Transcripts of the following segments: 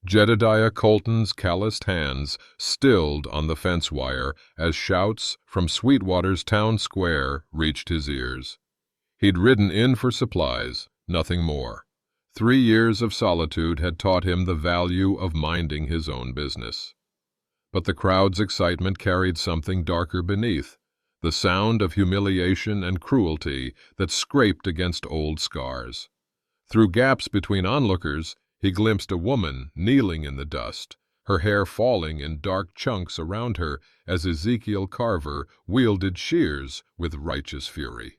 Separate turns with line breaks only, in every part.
Jedediah Colton's calloused hands stilled on the fence wire as shouts from Sweetwater's town square reached his ears. He'd ridden in for supplies, nothing more. 3 years of solitude had taught him the value of minding his own business. But the crowd's excitement carried something darker beneath, the sound of humiliation and cruelty that scraped against old scars. Through gaps between onlookers, he glimpsed a woman kneeling in the dust, her hair falling in dark chunks around her as Ezekiel Carver wielded shears with righteous fury.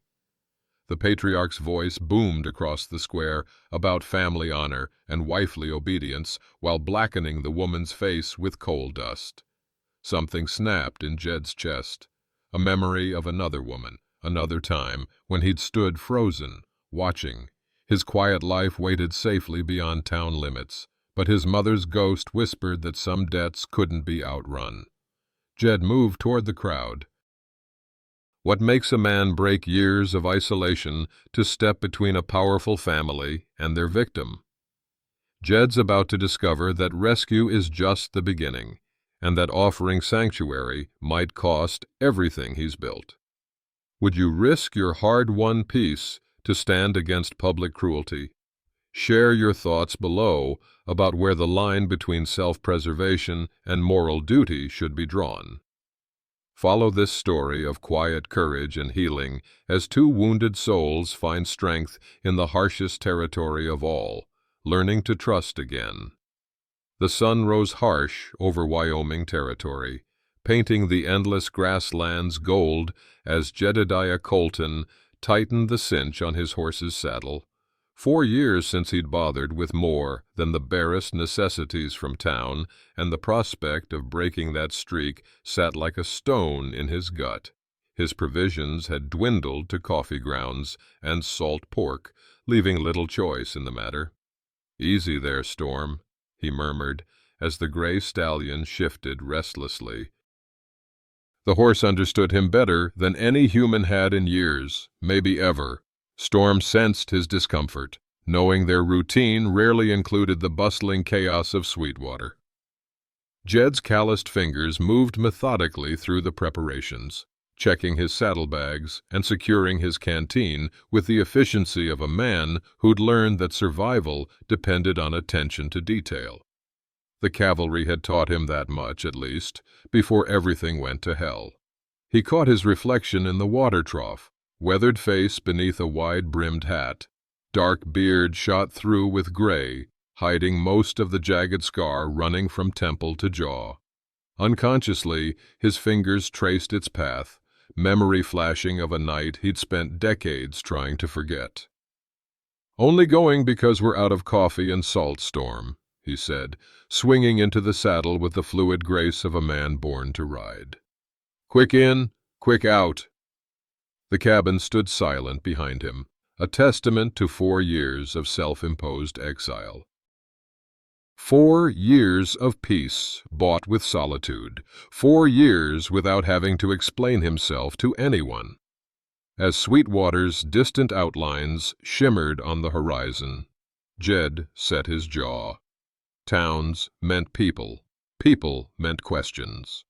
The patriarch's voice boomed across the square about family honor and wifely obedience while blackening the woman's face with coal dust. Something snapped in Jed's chest, a memory of another woman, another time, when he'd stood frozen, watching. His quiet life waited safely beyond town limits, but his mother's ghost whispered that some debts couldn't be outrun. Jed moved toward the crowd. What makes a man break years of isolation to step between a powerful family and their victim? Jed's about to discover that rescue is just the beginning, and that offering sanctuary might cost everything he's built. Would you risk your hard-won peace to stand against public cruelty? Share your thoughts below about where the line between self-preservation and moral duty should be drawn. Follow this story of quiet courage and healing as 2 wounded souls find strength in the harshest territory of all, learning to trust again. The sun rose harsh over Wyoming territory, painting the endless grasslands gold as Jedediah Colton tightened the cinch on his horse's saddle. 4 years since he'd bothered with more than the barest necessities from town, and the prospect of breaking that streak sat like a stone in his gut. His provisions had dwindled to coffee grounds and salt pork, leaving little choice in the matter. "Easy there, Storm," he murmured, as the gray stallion shifted restlessly. The horse understood him better than any human had in years, maybe ever. Storm sensed his discomfort, knowing their routine rarely included the bustling chaos of Sweetwater. Jed's calloused fingers moved methodically through the preparations, checking his saddlebags and securing his canteen with the efficiency of a man who'd learned that survival depended on attention to detail. The cavalry had taught him that much, at least, before everything went to hell. He caught his reflection in the water trough, weathered face beneath a wide-brimmed hat, dark beard shot through with gray, hiding most of the jagged scar running from temple to jaw. Unconsciously, his fingers traced its path, memory flashing of a night he'd spent decades trying to forget. "Only going because we're out of coffee and salt, Storm," he said, swinging into the saddle with the fluid grace of a man born to ride. "Quick in, quick out." The cabin stood silent behind him, a testament to 4 years of self-imposed exile. 4 years of peace bought with solitude, 4 years without having to explain himself to anyone. As Sweetwater's distant outlines shimmered on the horizon, Jed set his jaw. Towns meant people, people meant questions.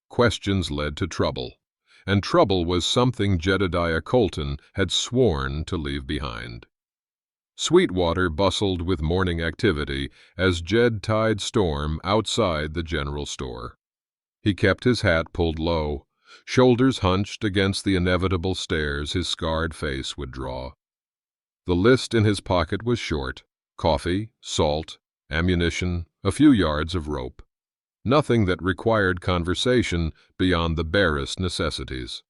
Questions led to trouble, and trouble was something Jedediah Colton had sworn to leave behind. Sweetwater bustled with morning activity as Jed tied Storm outside the general store. He kept his hat pulled low, shoulders hunched against the inevitable stares his scarred face would draw. The list in his pocket was short: coffee, salt, ammunition, a few yards of rope. Nothing that required conversation beyond the barest necessities.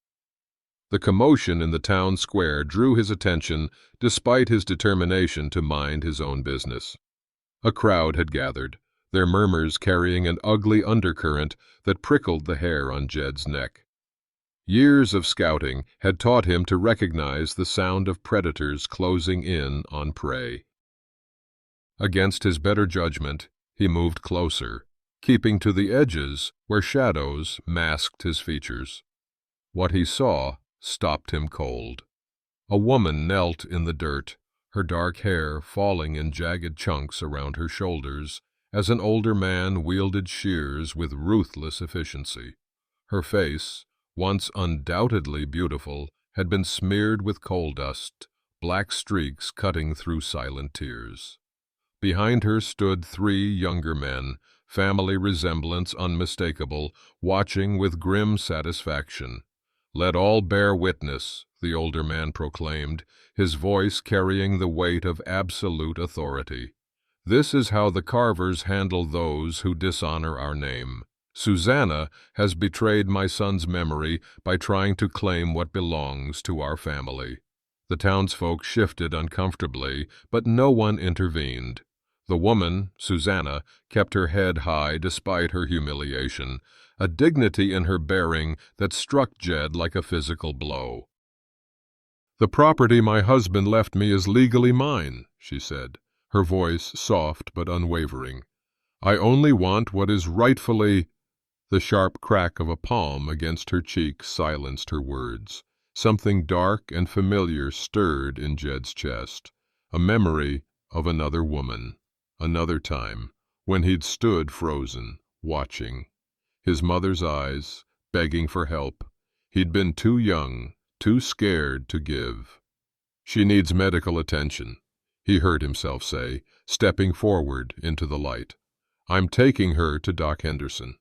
The commotion in the town square drew his attention despite his determination to mind his own business. A crowd had gathered, their murmurs carrying an ugly undercurrent that prickled the hair on Jed's neck. Years of scouting had taught him to recognize the sound of predators closing in on prey. Against his better judgment, he moved closer, keeping to the edges where shadows masked his features. What he saw stopped him cold. A woman knelt in the dirt, her dark hair falling in jagged chunks around her shoulders as an older man wielded shears with ruthless efficiency. Her face, once undoubtedly beautiful, had been smeared with coal dust, black streaks cutting through silent tears. Behind her stood 3 younger men, family resemblance unmistakable, watching with grim satisfaction. "Let all bear witness," the older man proclaimed, his voice carrying the weight of absolute authority. "This is how the Carvers handle those who dishonor our name. Susanna has betrayed my son's memory by trying to claim what belongs to our family." The townsfolk shifted uncomfortably, but no one intervened. The woman, Susanna, kept her head high despite her humiliation, a dignity in her bearing that struck Jed like a physical blow. "The property my husband left me is legally mine," she said, her voice soft but unwavering. "I only want what is rightfully—" The sharp crack of a palm against her cheek silenced her words. Something dark and familiar stirred in Jed's chest, a memory of another woman, another time, when he'd stood frozen, watching. His mother's eyes, begging for help. He'd been too young, too scared to give. "She needs medical attention," he heard himself say, stepping forward into the light. "I'm taking her to Doc Henderson."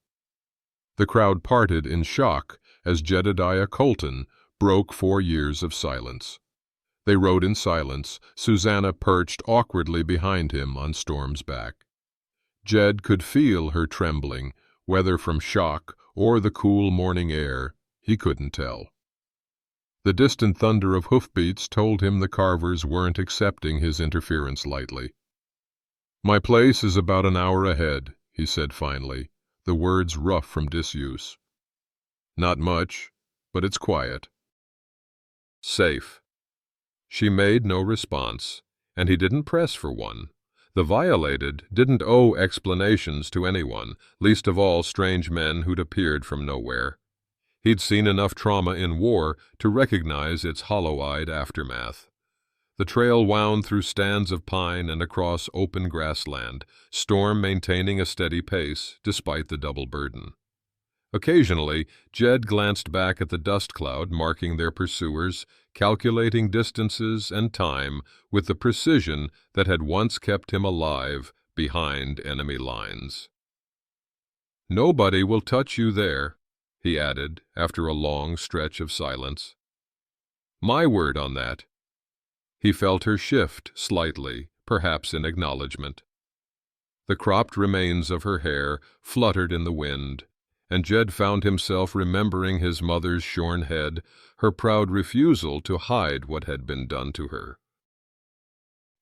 The crowd parted in shock as Jedediah Colton broke 4 years of silence. They rode in silence, Susanna perched awkwardly behind him on Storm's back. Jed could feel her trembling, whether from shock or the cool morning air, he couldn't tell. The distant thunder of hoofbeats told him the Carvers weren't accepting his interference lightly. "My place is about an hour ahead," he said finally, the words rough from disuse. "Not much, but it's quiet. Safe." She made no response, and he didn't press for one. The violated didn't owe explanations to anyone, least of all strange men who'd appeared from nowhere. He'd seen enough trauma in war to recognize its hollow-eyed aftermath. The trail wound through stands of pine and across open grassland, Storm maintaining a steady pace despite the double burden. Occasionally, Jed glanced back at the dust cloud marking their pursuers, calculating distances and time with the precision that had once kept him alive behind enemy lines. "Nobody will touch you there," he added after a long stretch of silence. "My word on that." He felt her shift slightly, perhaps in acknowledgement. The cropped remains of her hair fluttered in the wind, and Jed found himself remembering his mother's shorn head, her proud refusal to hide what had been done to her.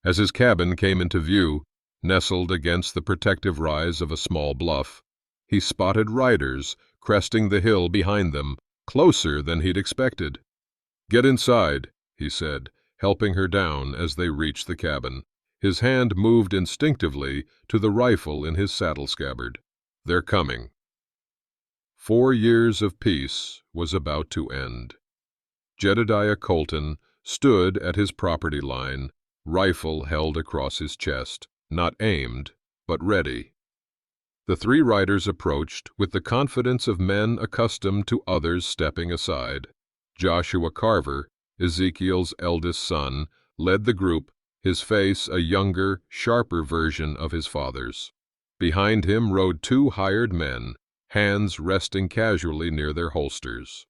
As his cabin came into view, nestled against the protective rise of a small bluff, he spotted riders cresting the hill behind them, closer than he'd expected. "Get inside," he said, helping her down as they reached the cabin. His hand moved instinctively to the rifle in his saddle scabbard. "They're coming." 4 years of peace was about to end. Jedediah Colton stood at his property line, rifle held across his chest, not aimed, but ready. The 3 riders approached with the confidence of men accustomed to others stepping aside. Joshua Carver, Ezekiel's eldest son, led the group, his face a younger, sharper version of his father's. Behind him rode 2 hired men, hands resting casually near their holsters.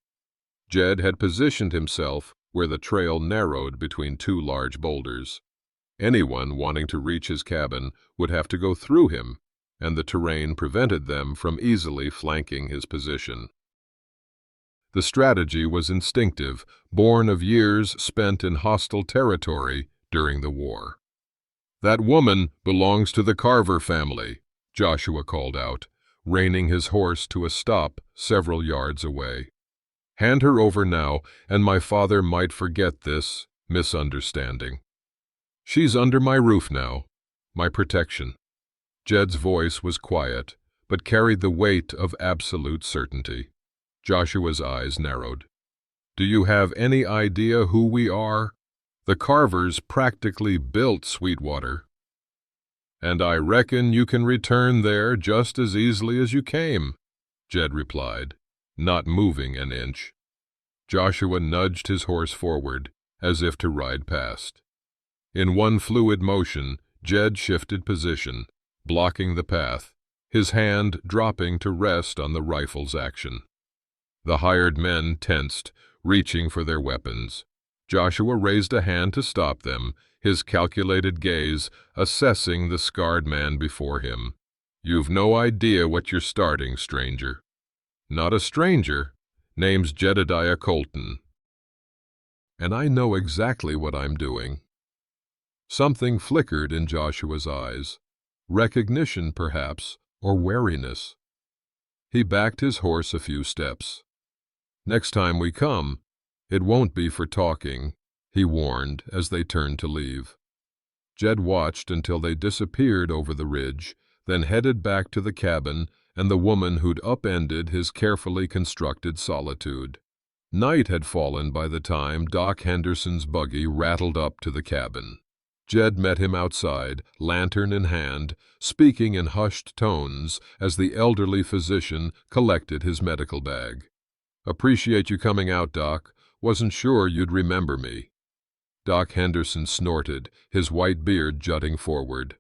Jed had positioned himself where the trail narrowed between 2 large boulders. Anyone wanting to reach his cabin would have to go through him, and the terrain prevented them from easily flanking his position. The strategy was instinctive, born of years spent in hostile territory during the war. "That woman belongs to the Carver family," Joshua called out, reining his horse to a stop several yards away. "Hand her over now, and my father might forget this misunderstanding. She's under my roof now, my protection." Jed's voice was quiet, but carried the weight of absolute certainty. Joshua's eyes narrowed. "Do you have any idea who we are? The Carvers practically built Sweetwater." "And I reckon you can return there just as easily as you came," Jed replied, not moving an inch. Joshua nudged his horse forward, as if to ride past. In one fluid motion, Jed shifted position, blocking the path, his hand dropping to rest on the rifle's action. The hired men tensed, reaching for their weapons. Joshua raised a hand to stop them, his calculated gaze assessing the scarred man before him. "You've no idea what you're starting, stranger." "Not a stranger. Name's Jedediah Colton. And I know exactly what I'm doing." Something flickered in Joshua's eyes. Recognition, perhaps, or wariness. He backed his horse a few steps. "Next time we come, it won't be for talking," he warned as they turned to leave. Jed watched until they disappeared over the ridge, then headed back to the cabin and the woman who'd upended his carefully constructed solitude. Night had fallen by the time Doc Henderson's buggy rattled up to the cabin. Jed met him outside, lantern in hand, speaking in hushed tones as the elderly physician collected his medical bag. "Appreciate you coming out, Doc. Wasn't sure you'd remember me." Doc Henderson snorted, his white beard jutting forward.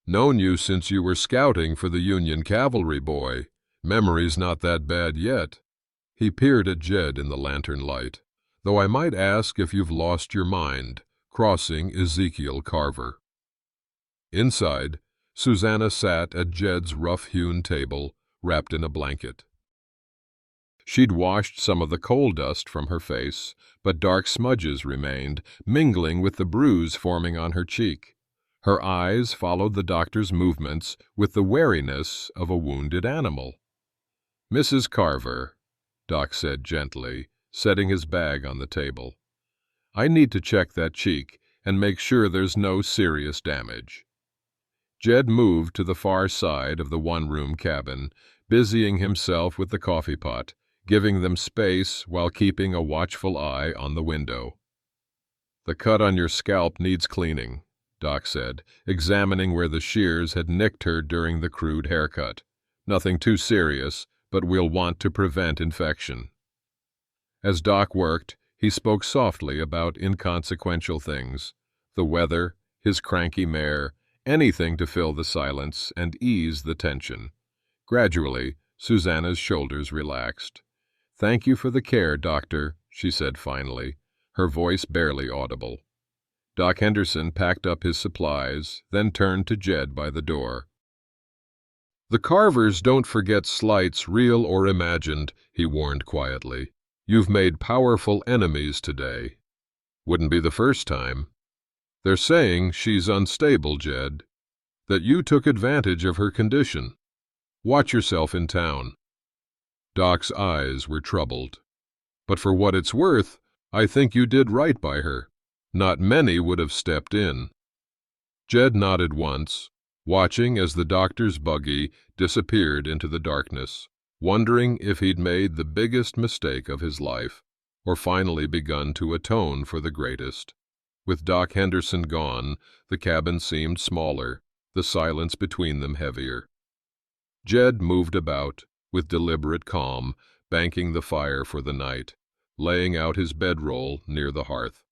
"Known you since you were scouting for the Union cavalry, boy. Memory's not that bad yet." He peered at Jed in the lantern light. "Though I might ask if you've lost your mind, crossing Ezekiel Carver." Inside, Susanna sat at Jed's rough-hewn table, wrapped in a blanket. She'd washed some of the coal dust from her face, but dark smudges remained, mingling with the bruise forming on her cheek. Her eyes followed the doctor's movements with the wariness of a wounded animal. "Mrs. Carver," Doc said gently, setting his bag on the table. "I need to check that cheek and make sure there's no serious damage." Jed moved to the far side of the one-room cabin, busying himself with the coffee pot, giving them space while keeping a watchful eye on the window. "The cut on your scalp needs cleaning," Doc said, examining where the shears had nicked her during the crude haircut. "Nothing too serious, but we'll want to prevent infection." As Doc worked, he spoke softly about inconsequential things: the weather, his cranky mare, anything to fill the silence and ease the tension. Gradually, Susanna's shoulders relaxed. "Thank you for the care, Doctor," she said finally, her voice barely audible. Doc Henderson packed up his supplies, then turned to Jed by the door. "The Carvers don't forget slights, real or imagined," he warned quietly. "You've made powerful enemies today. Wouldn't be the first time. They're saying she's unstable, Jed, that you took advantage of her condition. Watch yourself in town." Doc's eyes were troubled. "But for what it's worth, I think you did right by her. Not many would have stepped in." Jed nodded once, watching as the doctor's buggy disappeared into the darkness, wondering if he'd made the biggest mistake of his life, or finally begun to atone for the greatest. With Doc Henderson gone, the cabin seemed smaller, the silence between them heavier. Jed moved about, with deliberate calm, banking the fire for the night, laying out his bedroll near the hearth.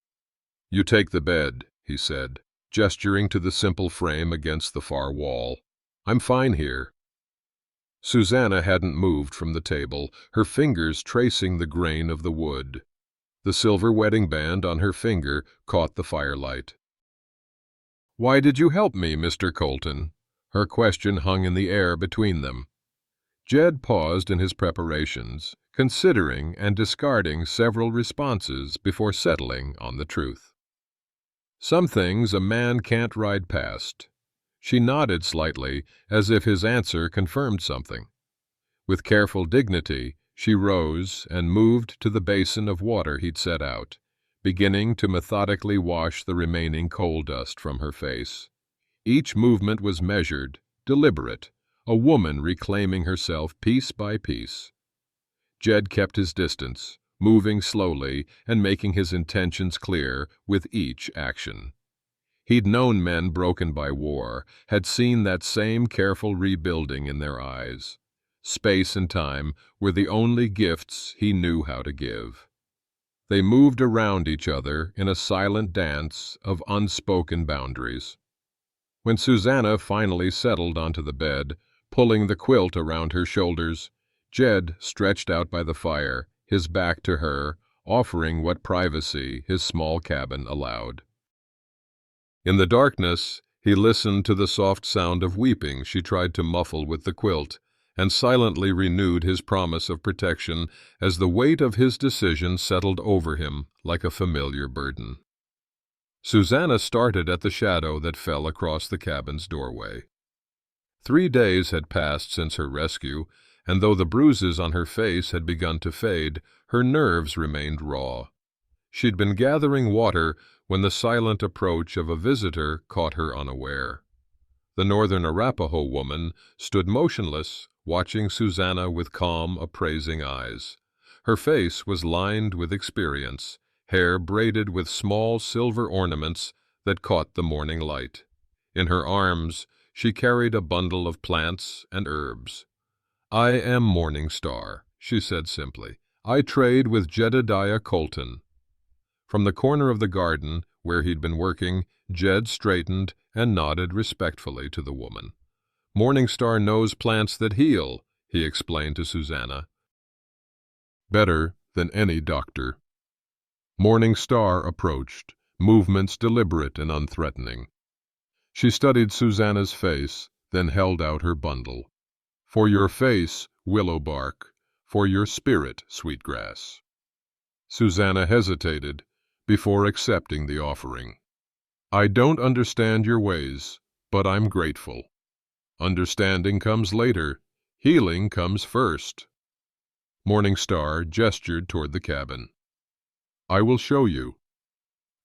"You take the bed," he said, gesturing to the simple frame against the far wall. "I'm fine here." Susanna hadn't moved from the table, her fingers tracing the grain of the wood. The silver wedding band on her finger caught the firelight. "Why did you help me, Mr. Colton?" Her question hung in the air between them. Jed paused in his preparations, considering and discarding several responses before settling on the truth. "Some things a man can't ride past." She nodded slightly, as if his answer confirmed something. With careful dignity, she rose and moved to the basin of water he'd set out, beginning to methodically wash the remaining coal dust from her face. Each movement was measured, deliberate, a woman reclaiming herself piece by piece. Jed kept his distance, moving slowly and making his intentions clear with each action. He'd known men broken by war, had seen that same careful rebuilding in their eyes. Space and time were the only gifts he knew how to give. They moved around each other in a silent dance of unspoken boundaries. When Susanna finally settled onto the bed, pulling the quilt around her shoulders, Jed stretched out by the fire, his back to her, offering what privacy his small cabin allowed. In the darkness, he listened to the soft sound of weeping she tried to muffle with the quilt, and silently renewed his promise of protection as the weight of his decision settled over him like a familiar burden. Susanna started at the shadow that fell across the cabin's doorway. 3 days had passed since her rescue, and though the bruises on her face had begun to fade, her nerves remained raw. She'd been gathering water when the silent approach of a visitor caught her unaware. The northern Arapaho woman stood motionless, watching Susanna with calm, appraising eyes. Her face was lined with experience, hair braided with small silver ornaments that caught the morning light. In her arms, she carried a bundle of plants and herbs. "I am Morning Star," she said simply. "I trade with Jedediah Colton." From the corner of the garden, where he'd been working, Jed straightened and nodded respectfully to the woman. "Morning Star knows plants that heal," he explained to Susanna. "Better than any doctor." Morning Star approached, movements deliberate and unthreatening. She studied Susanna's face, then held out her bundle. "For your face, willow bark. For your spirit, sweetgrass." Susanna hesitated before accepting the offering. "I don't understand your ways, but I'm grateful. Understanding comes later. Healing comes first." Morning Star gestured toward the cabin. "I will show you."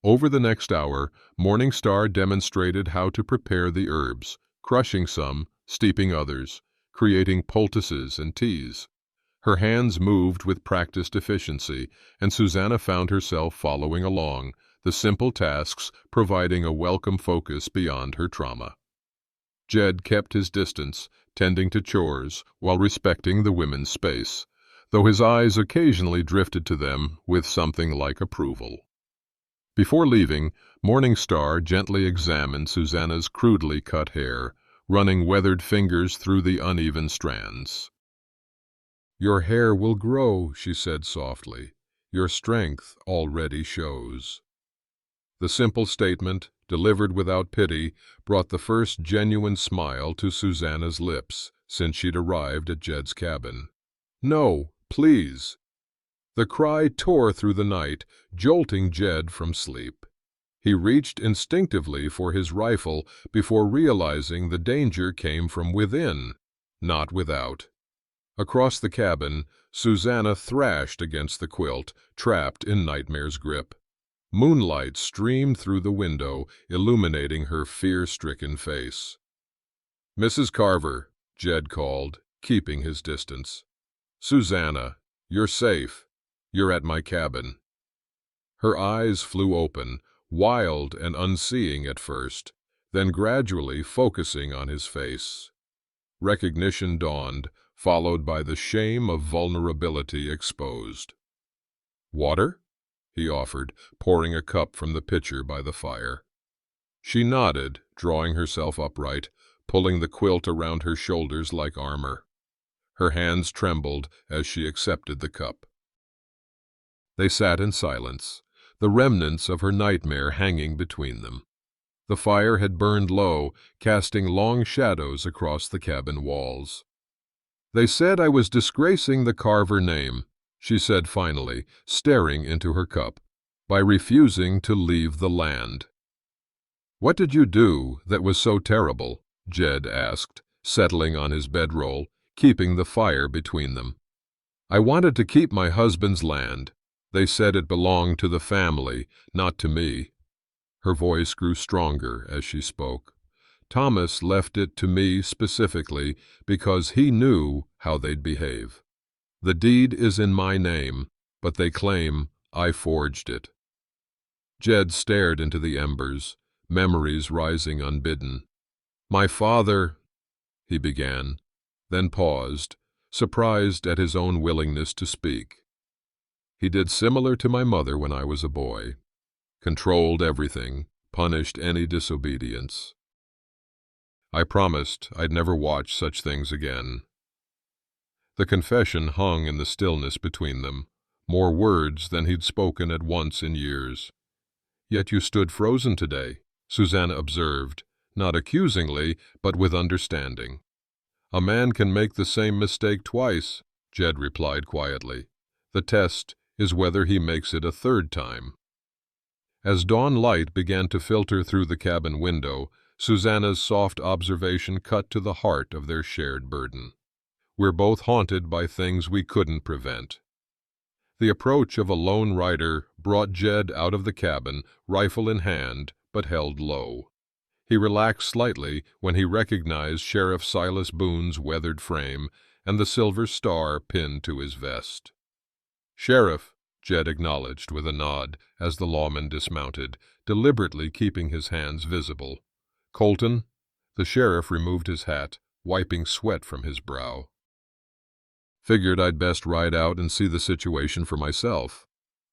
Over the next hour, Morning Star demonstrated how to prepare the herbs, crushing some, steeping others, creating poultices and teas. Her hands moved with practiced efficiency, and Susanna found herself following along, the simple tasks providing a welcome focus beyond her trauma. Jed kept his distance, tending to chores while respecting the women's space, though his eyes occasionally drifted to them with something like approval. Before leaving, Morning Star gently examined Susanna's crudely cut hair, running weathered fingers through the uneven strands. "Your hair will grow," she said softly. "Your strength already shows." The simple statement, delivered without pity, brought the first genuine smile to Susanna's lips since she'd arrived at Jed's cabin. "No, please." The cry tore through the night, jolting Jed from sleep. He reached instinctively for his rifle before realizing the danger came from within, not without. Across the cabin, Susanna thrashed against the quilt, trapped in nightmare's grip. Moonlight streamed through the window, illuminating her fear-stricken face. "Mrs. Carver," Jed called, keeping his distance. "Susanna, you're safe. You're at my cabin." Her eyes flew open, wild and unseeing at first, then gradually focusing on his face. Recognition dawned, followed by the shame of vulnerability exposed. "Water?" he offered, pouring a cup from the pitcher by the fire. She nodded, drawing herself upright, pulling the quilt around her shoulders like armor. Her hands trembled as she accepted the cup. They sat in silence, the remnants of her nightmare hanging between them. The fire had burned low, casting long shadows across the cabin walls. "They said I was disgracing the Carver name," she said finally, staring into her cup, "by refusing to leave the land." "What did you do that was so terrible?" Jed asked, settling on his bedroll, keeping the fire between them. "I wanted to keep my husband's land. They said it belonged to the family, not to me." Her voice grew stronger as she spoke. "Thomas left it to me specifically because he knew how they'd behave. The deed is in my name, but they claim I forged it." Jed stared into the embers, memories rising unbidden. "My father," he began, then paused, surprised at his own willingness to speak. "He did similar to my mother when I was a boy. Controlled everything, punished any disobedience. I promised I'd never watch such things again." The confession hung in the stillness between them, more words than he'd spoken at once in years. "Yet you stood frozen today," Susanna observed, not accusingly, but with understanding. "A man can make the same mistake twice," Jed replied quietly. "The test is whether he makes it a third time." As dawn light began to filter through the cabin window, Susanna's soft observation cut to the heart of their shared burden. "We're both haunted by things we couldn't prevent." The approach of a lone rider brought Jed out of the cabin, rifle in hand, but held low. He relaxed slightly when he recognized Sheriff Silas Boone's weathered frame and the silver star pinned to his vest. "Sheriff," Jed acknowledged with a nod as the lawman dismounted, deliberately keeping his hands visible. "Colton?" The sheriff removed his hat, wiping sweat from his brow. "Figured I'd best ride out and see the situation for myself."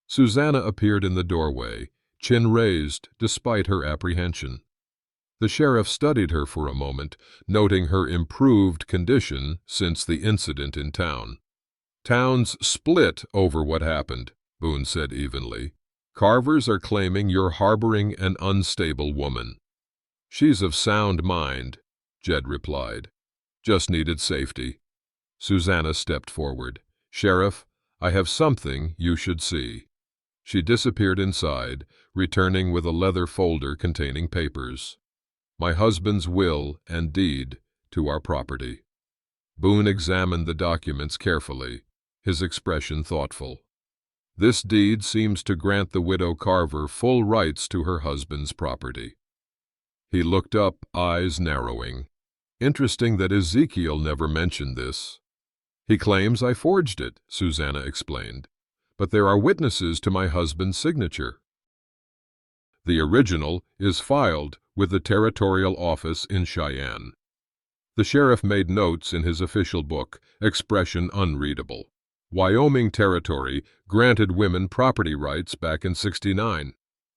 Susanna appeared in the doorway, chin raised despite her apprehension. The sheriff studied her for a moment, noting her improved condition since the incident in town. "Town's split over what happened," Boone said evenly. "Carvers are claiming you're harboring an unstable woman." "She's of sound mind," Jed replied. "Just needed safety." Susanna stepped forward. "Sheriff, I have something you should see." She disappeared inside, returning with a leather folder containing papers. "My husband's will and deed to our property." Boone examined the documents carefully, his expression thoughtful. "This deed seems to grant the widow Carver full rights to her husband's property." He looked up, eyes narrowing. "Interesting that Ezekiel never mentioned this." "He claims I forged it," Susanna explained. "But there are witnesses to my husband's signature." "The original is filed with the territorial office in Cheyenne." The sheriff made notes in his official book, expression unreadable. "Wyoming Territory granted women property rights back in '69.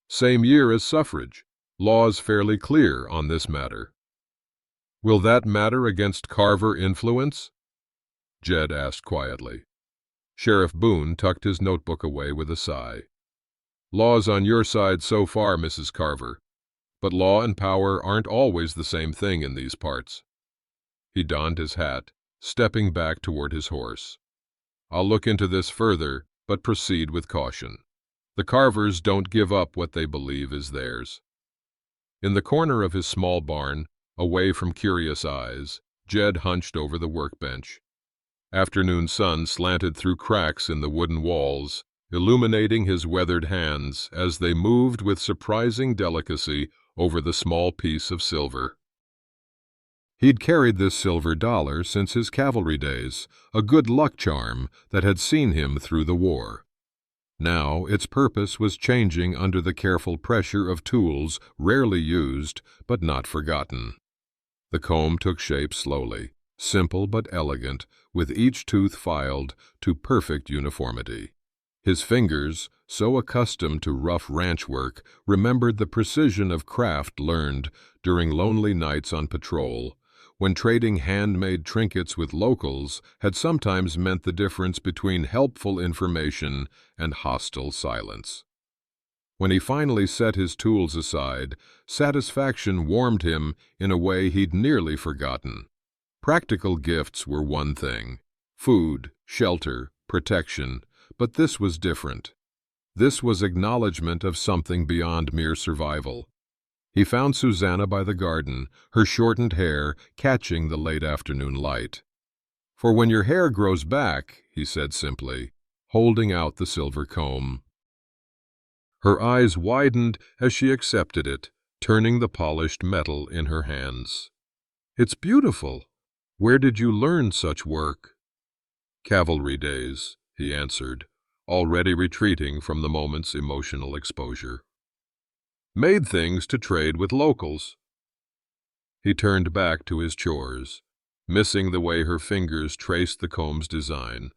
Same year as suffrage. Laws fairly clear on this matter." "Will that matter against Carver influence?" Jed asked quietly. Sheriff Boone tucked his notebook away with a sigh. "Law's on your side so far, Mrs. Carver. But law and power aren't always the same thing in these parts." He donned his hat, stepping back toward his horse. "I'll look into this further, but proceed with caution. The Carvers don't give up what they believe is theirs." In the corner of his small barn, away from curious eyes, Jed hunched over the workbench. Afternoon sun slanted through cracks in the wooden walls, illuminating his weathered hands as they moved with surprising delicacy over the small piece of silver. He'd carried this silver dollar since his cavalry days, a good luck charm that had seen him through the war. Now its purpose was changing under the careful pressure of tools rarely used but not forgotten. The comb took shape slowly, simple but elegant, with each tooth filed to perfect uniformity. His fingers, so accustomed to rough ranch work, remembered the precision of craft learned during lonely nights on patrol, when trading handmade trinkets with locals had sometimes meant the difference between helpful information and hostile silence. When he finally set his tools aside, satisfaction warmed him in a way he'd nearly forgotten. Practical gifts were one thing: food, shelter, protection, but this was different. This was acknowledgement of something beyond mere survival. He found Susanna by the garden, her shortened hair catching the late afternoon light. "For when your hair grows back," he said simply, holding out the silver comb. Her eyes widened as she accepted it, turning the polished metal in her hands. "It's beautiful. Where did you learn such work?" "Cavalry days," he answered, already retreating from the moment's emotional exposure. made things to trade with locals. He turned back to his chores, missing the way her fingers traced the comb's design,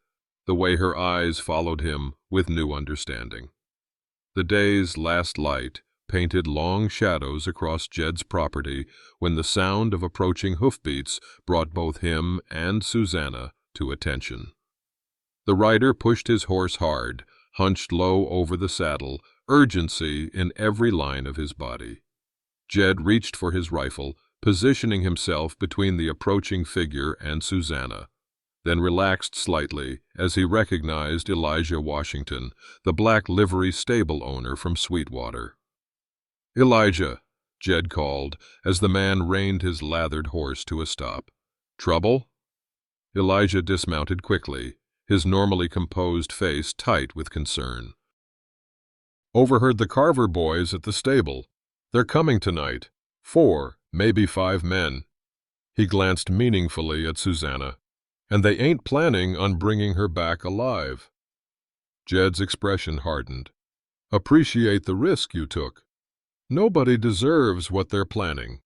the way her eyes followed him with new understanding. The day's last light painted long shadows across Jed's property when the sound of approaching hoofbeats brought both him and Susanna to attention. The rider pushed his horse hard, hunched low over the saddle, urgency in every line of his body. Jed reached for his rifle, positioning himself between the approaching figure and Susanna, then relaxed slightly as he recognized Elijah Washington, the black livery stable owner from Sweetwater. "Elijah," Jed called as the man reined his lathered horse to a stop. "Trouble?" Elijah dismounted quickly, his normally composed face tight with concern. "Overheard the Carver boys at the stable. They're coming tonight. 4, maybe 5 men." He glanced meaningfully at Susanna. "And they ain't planning on bringing her back alive." Jed's expression hardened. "Appreciate the risk you took. Nobody deserves what they're planning."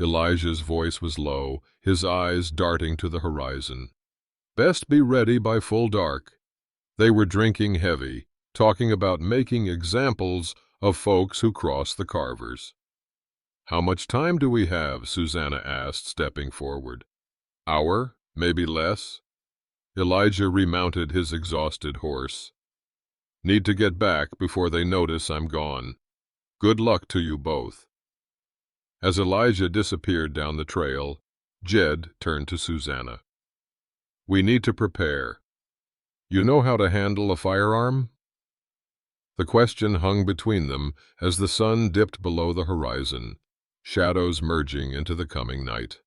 Elijah's voice was low, his eyes darting to the horizon. "Best be ready by full dark." They were drinking heavy, talking about making examples of folks who cross the Carvers. "How much time do we have?" Susanna asked, stepping forward. "Hour, maybe less." Elijah remounted his exhausted horse. "Need to get back before they notice I'm gone. Good luck to you both." As Elijah disappeared down the trail, Jed turned to Susanna. "We need to prepare. You know how to handle a firearm?" The question hung between them as the sun dipped below the horizon, shadows merging into the coming night.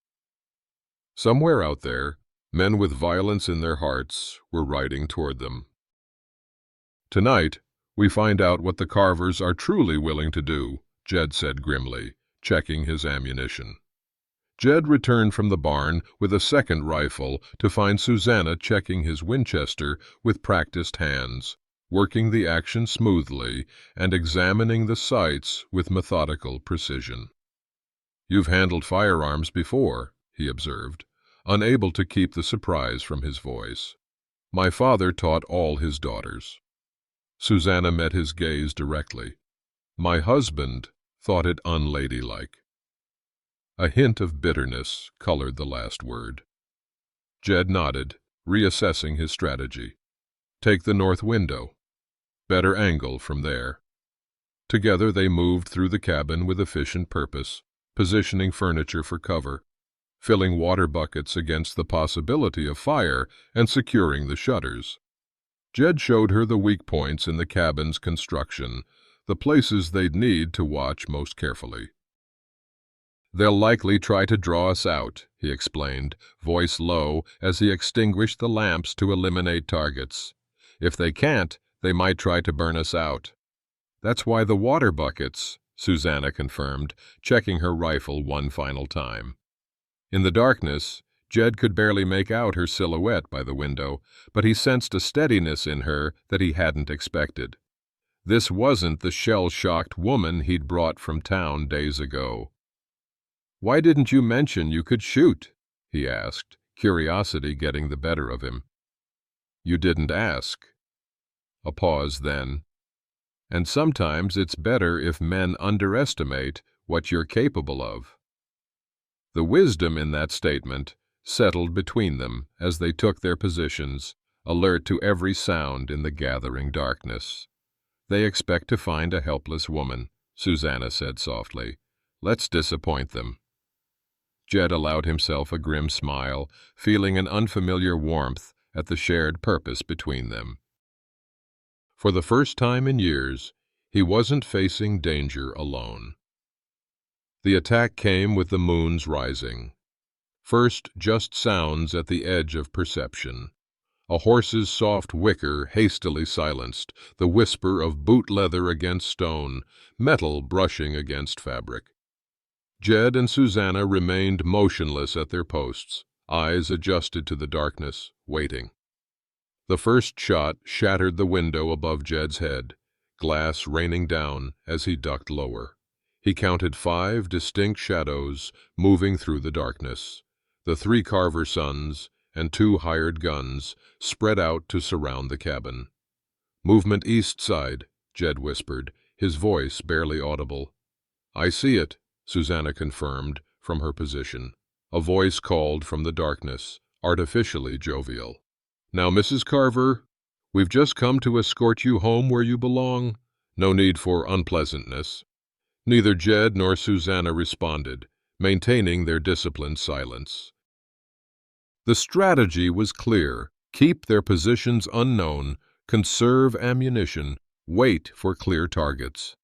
Somewhere out there, men with violence in their hearts were riding toward them. "Tonight, we find out what the Carvers are truly willing to do," Jed said grimly, checking his ammunition. Jed returned from the barn with a second rifle to find Susanna checking his Winchester with practiced hands, working the action smoothly and examining the sights with methodical precision. "You've handled firearms before," he observed, unable to keep the surprise from his voice. "My father taught all his daughters." Susanna met his gaze directly. "My husband thought it unladylike." A hint of bitterness colored the last word. Jed nodded, reassessing his strategy. "Take the north window. Better angle from there." Together they moved through the cabin with efficient purpose, positioning furniture for cover, filling water buckets against the possibility of fire, and securing the shutters. Jed showed her the weak points in the cabin's construction, the places they'd need to watch most carefully. "They'll likely try to draw us out," he explained, voice low as he extinguished the lamps to eliminate targets. "If they can't, they might try to burn us out." "That's why the water buckets," Susanna confirmed, checking her rifle one final time. In the darkness, Jed could barely make out her silhouette by the window, but he sensed a steadiness in her that he hadn't expected. This wasn't the shell-shocked woman he'd brought from town days ago. "Why didn't you mention you could shoot?" he asked, curiosity getting the better of him. "You didn't ask." A pause then. "And sometimes it's better if men underestimate what you're capable of." The wisdom in that statement settled between them as they took their positions, alert to every sound in the gathering darkness. "They expect to find a helpless woman," Susanna said softly. "Let's disappoint them." Jed allowed himself a grim smile, feeling an unfamiliar warmth at the shared purpose between them. For the first time in years, he wasn't facing danger alone. The attack came with the moon's rising. First, just sounds at the edge of perception. A horse's soft whicker hastily silenced, the whisper of boot leather against stone, metal brushing against fabric. Jed and Susanna remained motionless at their posts, eyes adjusted to the darkness, waiting. The first shot shattered the window above Jed's head, glass raining down as he ducked lower. He counted 5 distinct shadows moving through the darkness. The 3 Carver sons and 2 hired guns spread out to surround the cabin. "Movement east side," Jed whispered, his voice barely audible. "I see it," Susanna confirmed from her position. A voice called from the darkness, artificially jovial. "Now, Mrs. Carver, we've just come to escort you home where you belong. No need for unpleasantness." Neither Jed nor Susanna responded, maintaining their disciplined silence. The strategy was clear: keep their positions unknown, conserve ammunition, wait for clear targets.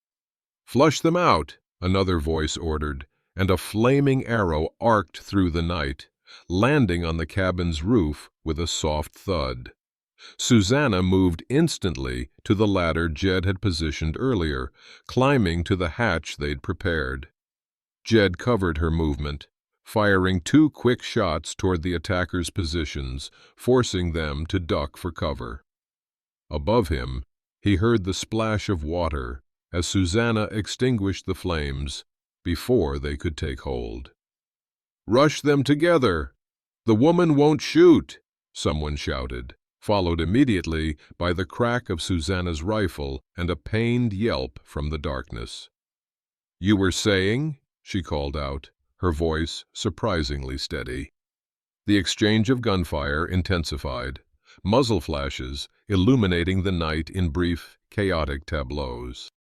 "Flush them out," another voice ordered, and a flaming arrow arced through the night, landing on the cabin's roof with a soft thud. Susanna moved instantly to the ladder Jed had positioned earlier, climbing to the hatch they'd prepared. Jed covered her movement, firing 2 quick shots toward the attackers' positions, forcing them to duck for cover. Above him, he heard the splash of water as Susanna extinguished the flames before they could take hold. "Rush them together! The woman won't shoot!" someone shouted, followed immediately by the crack of Susanna's rifle and a pained yelp from the darkness. "You were saying?" she called out, her voice surprisingly steady. The exchange of gunfire intensified, muzzle flashes illuminating the night in brief, chaotic tableaus.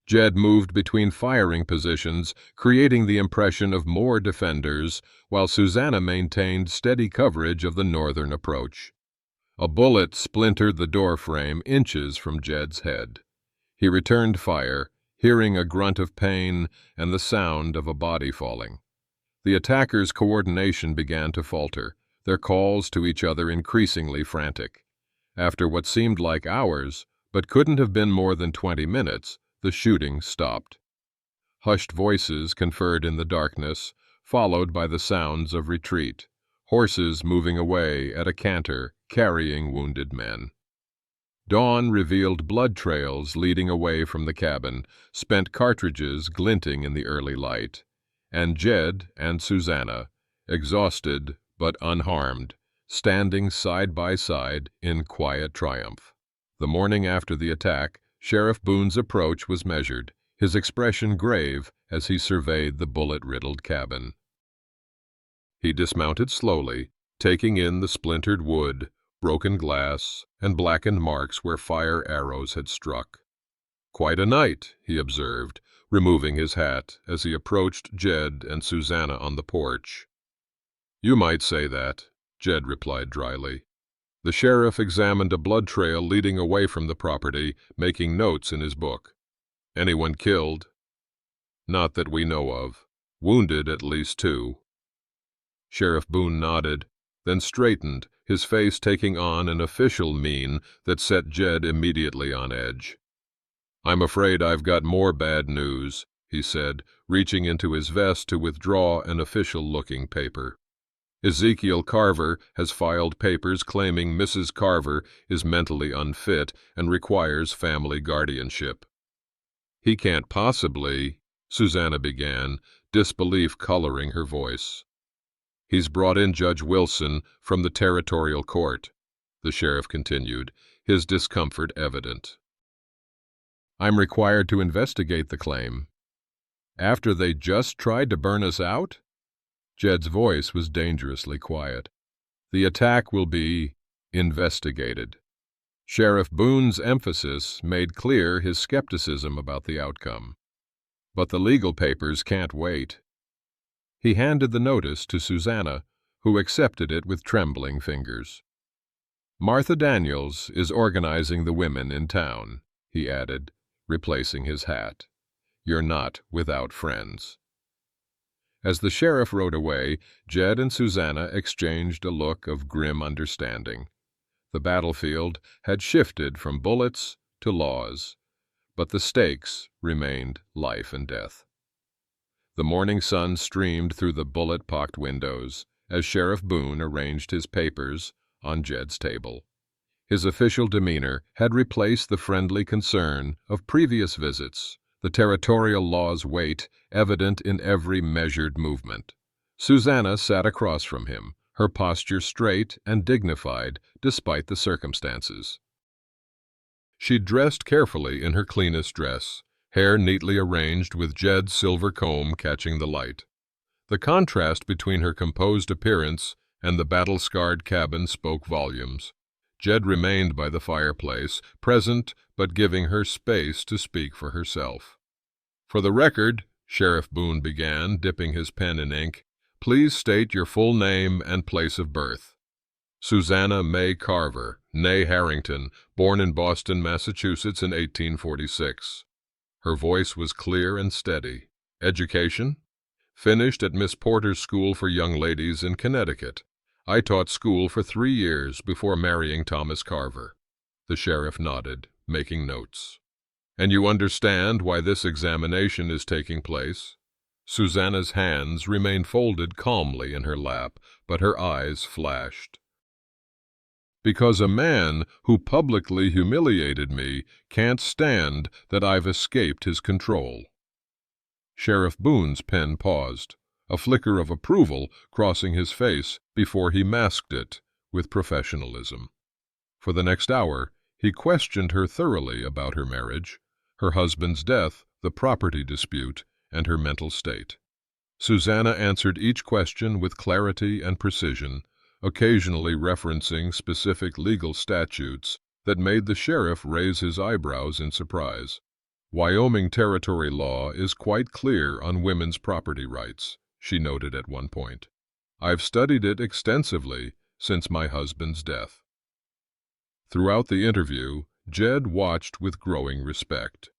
Jed moved between firing positions, creating the impression of more defenders, while Susanna maintained steady coverage of the northern approach. A bullet splintered the doorframe inches from Jed's head. He returned fire, hearing a grunt of pain and the sound of a body falling. The attackers' coordination began to falter, their calls to each other increasingly frantic. After what seemed like hours, but couldn't have been more than 20 minutes, the shooting stopped. Hushed voices conferred in the darkness, followed by the sounds of retreat, horses moving away at a canter, carrying wounded men. Dawn revealed blood trails leading away from the cabin, spent cartridges glinting in the early light, and Jed and Susanna, exhausted but unharmed, standing side by side in quiet triumph. The morning after the attack, Sheriff Boone's approach was measured, his expression grave as he surveyed the bullet-riddled cabin. He dismounted slowly, taking in the splintered wood, broken glass, and blackened marks where fire arrows had struck. "Quite a night," he observed, removing his hat as he approached Jed and Susanna on the porch. "You might say that," Jed replied dryly. The sheriff examined a blood trail leading away from the property, making notes in his book. "Anyone killed?" "Not that we know of. Wounded at least 2. Sheriff Boone nodded, then straightened, his face taking on an official mien that set Jed immediately on edge. "I'm afraid I've got more bad news," he said, reaching into his vest to withdraw an official-looking paper. "Ezekiel Carver has filed papers claiming Mrs. Carver is mentally unfit and requires family guardianship." "He can't possibly," Susanna began, disbelief coloring her voice. "He's brought in Judge Wilson from the territorial court," the sheriff continued, his discomfort evident. "I'm required to investigate the claim. After they just tried to burn us out?" Jed's voice was dangerously quiet. "The attack will be investigated." Sheriff Boone's emphasis made clear his skepticism about the outcome. "But the legal papers can't wait." He handed the notice to Susanna, who accepted it with trembling fingers. "Martha Daniels is organizing the women in town," he added, replacing his hat. "You're not without friends." As the sheriff rode away, Jed and Susanna exchanged a look of grim understanding. The battlefield had shifted from bullets to laws, but the stakes remained life and death. The morning sun streamed through the bullet-pocked windows as Sheriff Boone arranged his papers on Jed's table. His official demeanor had replaced the friendly concern of previous visits, the territorial law's weight evident in every measured movement. Susanna sat across from him, her posture straight and dignified despite the circumstances. She dressed carefully in her cleanest dress, hair neatly arranged with Jed's silver comb catching the light. The contrast between her composed appearance and the battle-scarred cabin spoke volumes. Jed remained by the fireplace, present but giving her space to speak for herself. "For the record," Sheriff Boone began, dipping his pen in ink, "please state your full name and place of birth." "Susanna May Carver, née Harrington, born in Boston, Massachusetts in 1846. Her voice was clear and steady. "Education?" "Finished at Miss Porter's School for Young Ladies in Connecticut. I taught school for 3 years before marrying Thomas Carver." The sheriff nodded, making notes. "And you understand why this examination is taking place?" Susanna's hands remained folded calmly in her lap, but her eyes flashed. "Because a man who publicly humiliated me can't stand that I've escaped his control." Sheriff Boone's pen paused, a flicker of approval crossing his face before he masked it with professionalism. For the next hour, he questioned her thoroughly about her marriage, her husband's death, the property dispute, and her mental state. Susanna answered each question with clarity and precision, occasionally referencing specific legal statutes that made the sheriff raise his eyebrows in surprise. "Wyoming territory law is quite clear on women's property rights," she noted at one point. "I've studied it extensively since my husband's death." Throughout the interview, Jed watched with growing respect.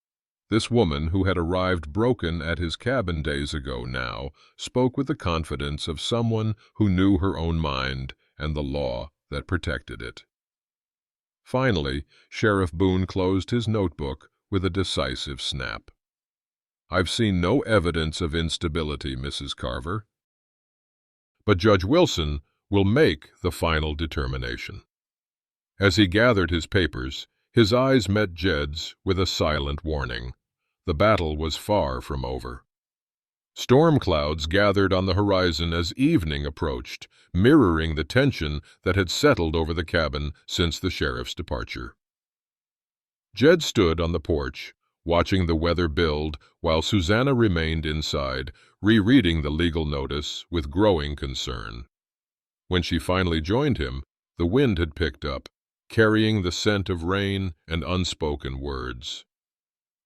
This woman, who had arrived broken at his cabin days ago now, spoke with the confidence of someone who knew her own mind and the law that protected it. Finally, Sheriff Boone closed his notebook with a decisive snap. "I've seen no evidence of instability, Mrs. Carver. But Judge Wilson will make the final determination." As he gathered his papers, his eyes met Jed's with a silent warning. The battle was far from over. Storm clouds gathered on the horizon as evening approached, mirroring the tension that had settled over the cabin since the sheriff's departure. Jed stood on the porch, watching the weather build while Susanna remained inside, rereading the legal notice with growing concern. When she finally joined him, the wind had picked up, carrying the scent of rain and unspoken words.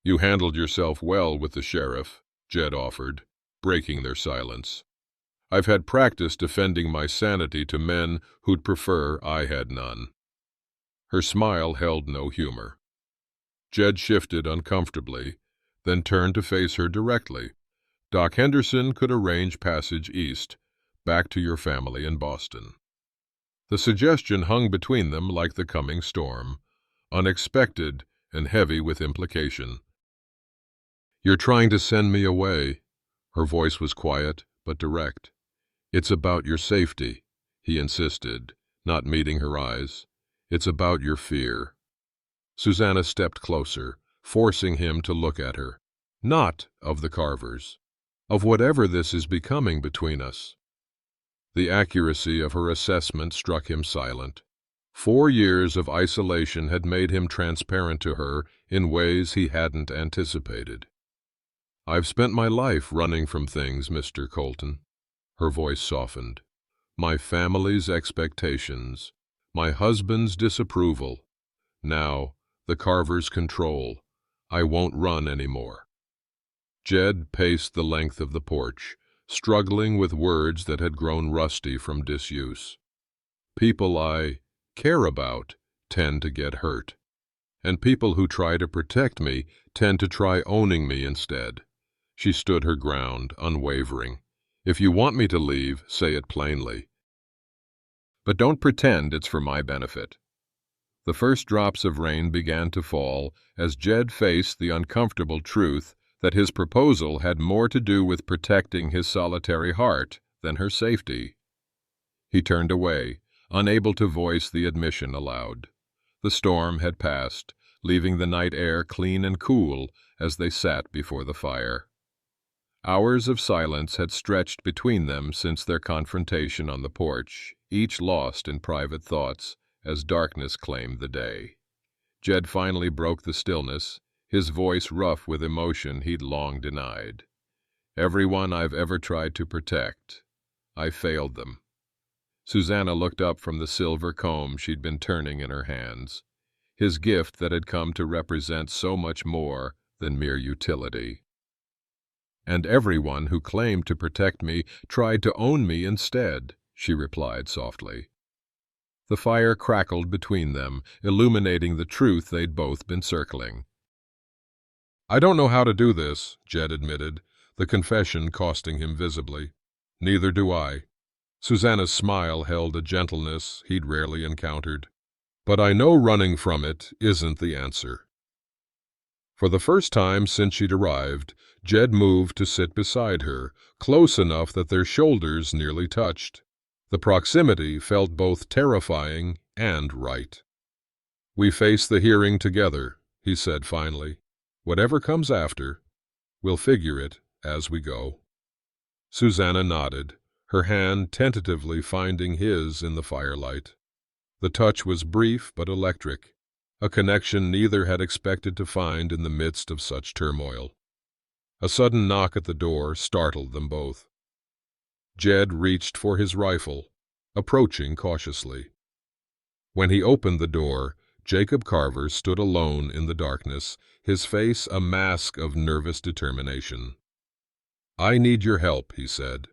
"You handled yourself well with the sheriff," Jed offered, breaking their silence. "I've had practice defending my sanity to men who'd prefer I had none." Her smile held no humor. Jed shifted uncomfortably, then turned to face her directly. "Doc Henderson could arrange passage east, back to your family in Boston." The suggestion hung between them like the coming storm, unexpected and heavy with implication. "You're trying to send me away." Her voice was quiet but direct. "It's about your safety," he insisted, not meeting her eyes. "It's about your fear." Susanna stepped closer, forcing him to look at her. "Not of the Carvers, of whatever this is becoming between us." The accuracy of her assessment struck him silent. 4 years of isolation had made him transparent to her in ways he hadn't anticipated. "I've spent my life running from things, Mr. Colton." Her voice softened. "My family's expectations, my husband's disapproval. Now, the Carvers' control. I won't run anymore." Jed paced the length of the porch, struggling with words that had grown rusty from disuse. "People I care about tend to get hurt, and people who try to protect me tend to try owning me instead." She stood her ground, unwavering. "If you want me to leave, say it plainly. But don't pretend it's for my benefit." The first drops of rain began to fall as Jed faced the uncomfortable truth that his proposal had more to do with protecting his solitary heart than her safety. He turned away, unable to voice the admission aloud. The storm had passed, leaving the night air clean and cool as they sat before the fire. Hours of silence had stretched between them since their confrontation on the porch, each lost in private thoughts as darkness claimed the day. Jed finally broke the stillness, his voice rough with emotion he'd long denied. "Everyone I've ever tried to protect, I failed them." Susanna looked up from the silver comb she'd been turning in her hands, his gift that had come to represent so much more than mere utility. "And everyone who claimed to protect me tried to own me instead," she replied softly. The fire crackled between them, illuminating the truth they'd both been circling. "I don't know how to do this," Jed admitted, the confession costing him visibly. "Neither do I." Susanna's smile held a gentleness he'd rarely encountered. "But I know running from it isn't the answer." For the first time since she'd arrived, Jed moved to sit beside her, close enough that their shoulders nearly touched. The proximity felt both terrifying and right. "We face the hearing together," he said finally. "Whatever comes after, we'll figure it as we go." Susanna nodded, her hand tentatively finding his in the firelight. The touch was brief but electric, a connection neither had expected to find in the midst of such turmoil. A sudden knock at the door startled them both. Jed reached for his rifle, approaching cautiously. When he opened the door, Jacob Carver stood alone in the darkness, his face a mask of nervous determination. "I need your help," he said.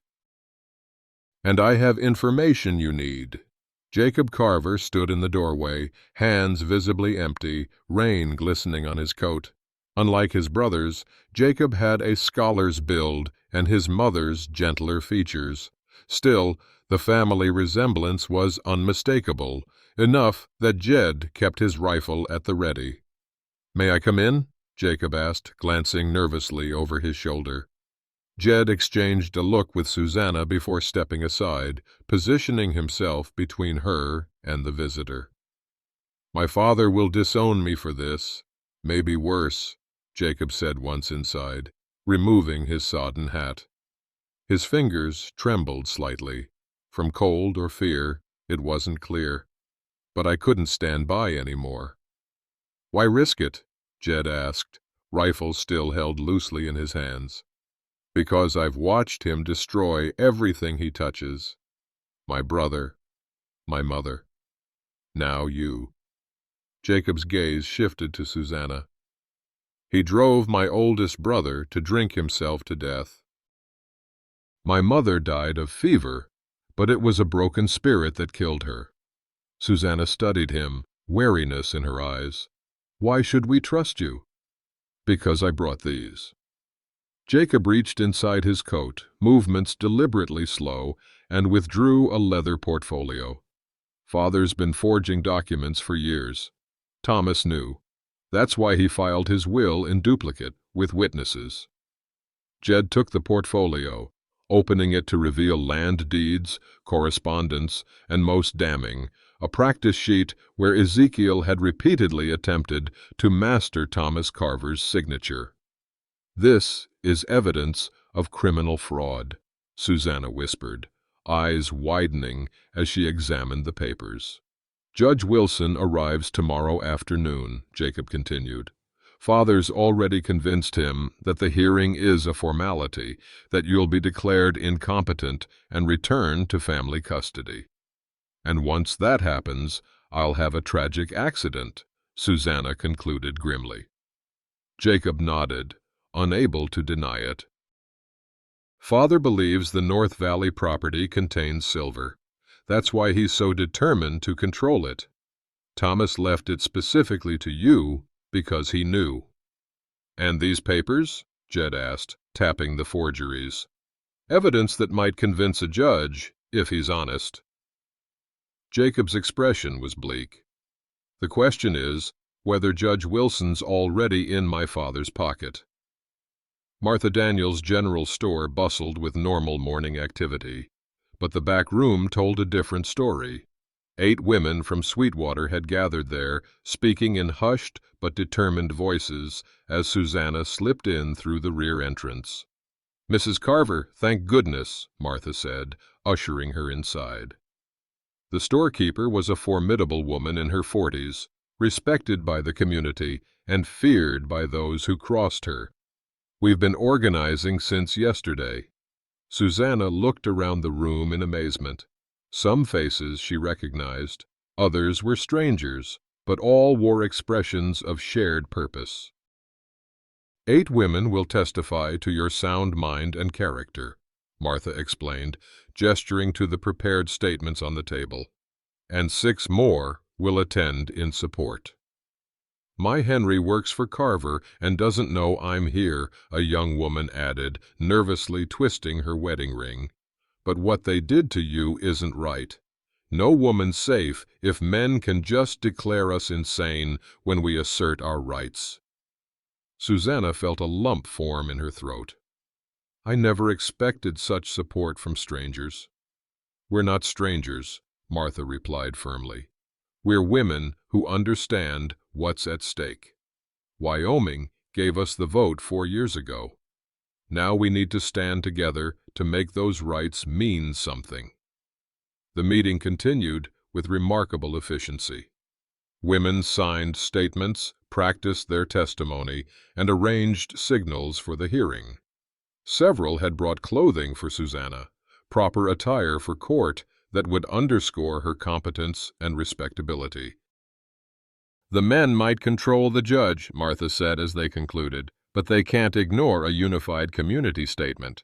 "And I have information you need." Jacob Carver stood in the doorway, hands visibly empty, rain glistening on his coat. Unlike his brothers, Jacob had a scholar's build and his mother's gentler features. Still, the family resemblance was unmistakable, enough that Jed kept his rifle at the ready. "May I come in?" Jacob asked, glancing nervously over his shoulder. Jed exchanged a look with Susanna before stepping aside, positioning himself between her and the visitor. "My father will disown me for this, maybe worse," Jacob said once inside, removing his sodden hat. His fingers trembled slightly. From cold or fear, it wasn't clear. "But I couldn't stand by anymore." "Why risk it?" Jed asked, rifle still held loosely in his hands. "Because I've watched him destroy everything he touches. My brother, my mother, now you." Jacob's gaze shifted to Susanna. "He drove my oldest brother to drink himself to death. My mother died of fever, but it was a broken spirit that killed her." Susanna studied him, wariness in her eyes. "Why should we trust you?" "Because I brought these." Jacob reached inside his coat, movements deliberately slow, and withdrew a leather portfolio. "Father's been forging documents for years. Thomas knew. That's why he filed his will in duplicate, with witnesses." Jed took the portfolio, opening it to reveal land deeds, correspondence, and most damning, a practice sheet where Ezekiel had repeatedly attempted to master Thomas Carver's signature. "This is evidence of criminal fraud," Susanna whispered, eyes widening as she examined the papers. "Judge Wilson arrives tomorrow afternoon," Jacob continued. "Father's already convinced him that the hearing is a formality, that you'll be declared incompetent and returned to family custody. And once that happens, I'll have a tragic accident," Susanna concluded grimly. Jacob nodded, unable to deny it. "Father believes the North Valley property contains silver. That's why he's so determined to control it. Thomas left it specifically to you because he knew." "And these papers?" Jed asked, tapping the forgeries. "Evidence that might convince a judge, if he's honest." Jacob's expression was bleak. "The question is whether Judge Wilson's already in my father's pocket." Martha Daniels' general store bustled with normal morning activity, but the back room told a different story. 8 women from Sweetwater had gathered there, speaking in hushed but determined voices as Susanna slipped in through the rear entrance. "Mrs. Carver, thank goodness," Martha said, ushering her inside. The storekeeper was a formidable woman in her 40s, respected by the community and feared by those who crossed her. "We've been organizing since yesterday." Susanna looked around the room in amazement. Some faces she recognized, others were strangers, but all wore expressions of shared purpose. 8 women will testify to your sound mind and character," Martha explained, gesturing to the prepared statements on the table. "And 6 more will attend in support." "My Henry works for Carver and doesn't know I'm here," a young woman added, nervously twisting her wedding ring. "But what they did to you isn't right. No woman's safe if men can just declare us insane when we assert our rights." Susanna felt a lump form in her throat. "I never expected such support from strangers." "We're not strangers," Martha replied firmly. "We're women who understand what's at stake. Wyoming gave us the vote 4 years ago. Now we need to stand together to make those rights mean something." The meeting continued with remarkable efficiency. Women signed statements, practiced their testimony, and arranged signals for the hearing. Several had brought clothing for Susanna, proper attire for court that would underscore her competence and respectability. "The men might control the judge," Martha said as they concluded, "but they can't ignore a unified community statement.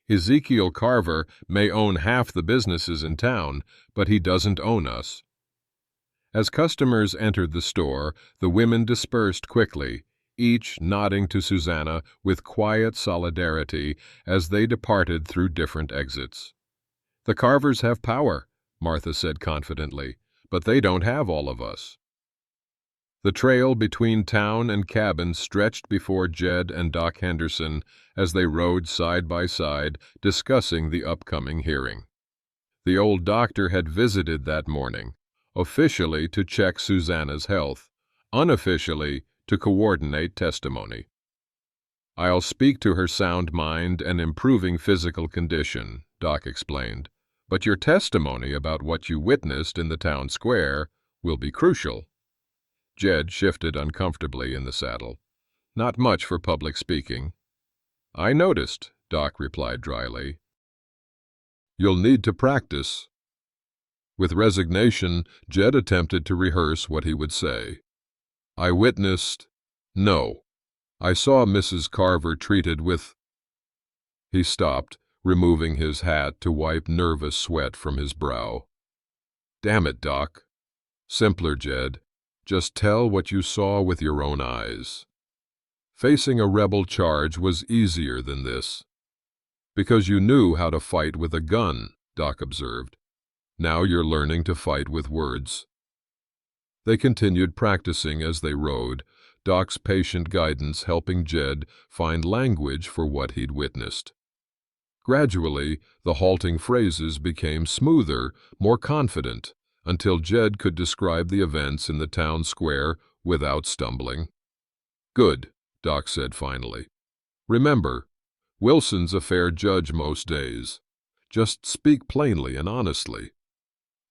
Ezekiel Carver may own half the businesses in town, but he doesn't own us." As customers entered the store, the women dispersed quickly, each nodding to Susanna with quiet solidarity as they departed through different exits. "The Carvers have power," Martha said confidently, "but they don't have all of us." The trail between town and cabin stretched before Jed and Doc Henderson as they rode side by side, discussing the upcoming hearing. The old doctor had visited that morning, officially to check Susanna's health, unofficially to coordinate testimony. "I'll speak to her sound mind and improving physical condition," Doc explained, "but your testimony about what you witnessed in the town square will be crucial." Jed shifted uncomfortably in the saddle. "Not much for public speaking." "I noticed," Doc replied dryly. "You'll need to practice." With resignation, Jed attempted to rehearse what he would say. "I witnessed... No. I saw Mrs. Carver treated with..." He stopped, removing his hat to wipe nervous sweat from his brow. "Damn it, Doc." "Simpler, Jed. Just tell what you saw with your own eyes." Facing a rebel charge was easier than this. "Because you knew how to fight with a gun," Doc observed. "Now you're learning to fight with words." They continued practicing as they rode, Doc's patient guidance helping Jed find language for what he'd witnessed. Gradually, the halting phrases became smoother, more confident, until Jed could describe the events in the town square without stumbling. "Good," Doc said finally. "Remember, Wilson's a fair judge most days. Just speak plainly and honestly."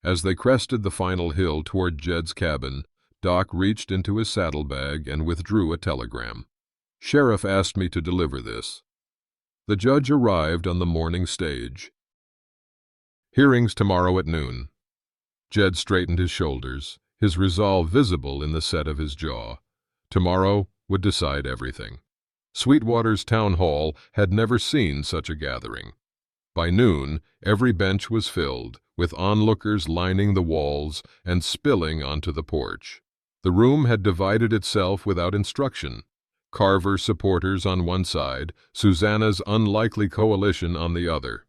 As they crested the final hill toward Jed's cabin, Doc reached into his saddlebag and withdrew a telegram. "Sheriff asked me to deliver this." The judge arrived on the morning stage. "Hearings tomorrow at noon." Jed straightened his shoulders, his resolve visible in the set of his jaw. Tomorrow would decide everything. Sweetwater's town hall had never seen such a gathering. By noon, every bench was filled, with onlookers lining the walls and spilling onto the porch. The room had divided itself without instruction. Carver supporters on one side, Susanna's unlikely coalition on the other.